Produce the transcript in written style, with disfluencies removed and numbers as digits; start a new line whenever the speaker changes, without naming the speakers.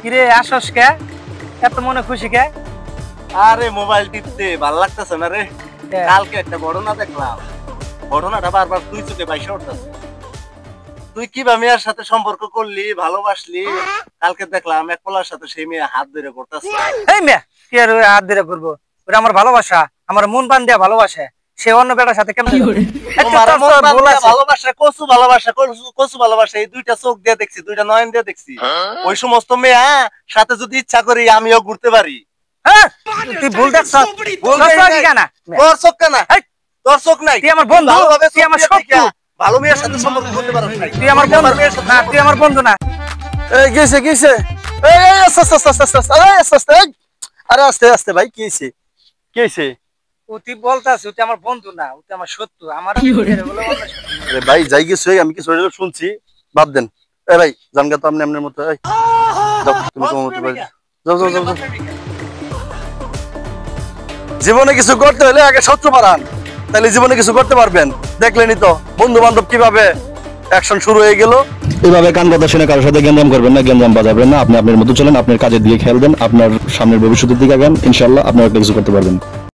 কিরে আসস কে? এত মনে খুশি কে?
আরে মোবাইল টিপতে ভালো লাগতেছে না রে। কালকে একটা ঘটনা দেখলাম, ঘটনাটা বারবার তুই চোখে বাইসা উঠতেছে। তুই কিভাবে মেয়ের সাথে সম্পর্ক করলি, ভালোবাসলি, কালকে দেখলাম এক পোলার সাথে সেই মেয়ে হাত ধরে করতেছে।
এই মেয়ে কি আর হাত ধরে করবো? ওটা আমার ভালোবাসা, আমার মন বান দেয়া ভালোবাসে। সে অন্য বেটার সাথে কেমন
ভালোবাসা, কচু ভালোবাসা, কচু ভালোবাসা, এই দুইটা চোখ দিয়ে দেখছি, দুইটা নয়ন দিয়ে দেখছি। ওই সমস্ত মেয়ে সাথে যদি ইচ্ছা করি আমিও ঘুরতে পারি।
হ্যাঁ তুই ভুল দেখছ।
তোর চোখ কেনা, তোর চোখ নাই।
তুই আমার বন্ধু, তুই আমার শত্রু।
ভালো মেয়ের সাথে সম্পর্ক করতে পারো নাই।
তুই আমার বন্ধু না, তুই আমার বন্ধু না।
এই গেছে গেছে, এই আস্তে আস্তে আস্তে আস্তে আস্তে আস্তে, আরে আস্তে আস্তে ভাই, কি হয়েছে কি হয়েছে?
ও তুই বলতাছ তুই আমার বন্ধু না, ও তুই আমার শত্রু। আমার
আরে ভাই যাই গেছে, আমি কিছু শুনছি, বাদ দেন। এই ভাই জানগা তো আপনি আপনার মতো, যাও তুমি তোমার মতো ভাই, যাও যাও যাও। জীবনে কিছু করতে হলে আগে শত্রু বাড়ান, তাহলে জীবনে কিছু করতে পারবেন। দেখলেনই তো বন্ধু বান্ধব কিভাবে অ্যাকশন শুরু হয়ে গেল।
এভাবে কান কথা শুনে কারোর সাথে গেমজাম করবেন না, গেমজাম বাজাবেন না। আপনি আপনার মতো চলেন, আপনার কাজের দিকে খেয়াল দেন, আপনার সামনের ভবিষ্যতের দিকে আগান, ইনশাআল্লাহ আপনারা কিছু করতে পারবেন।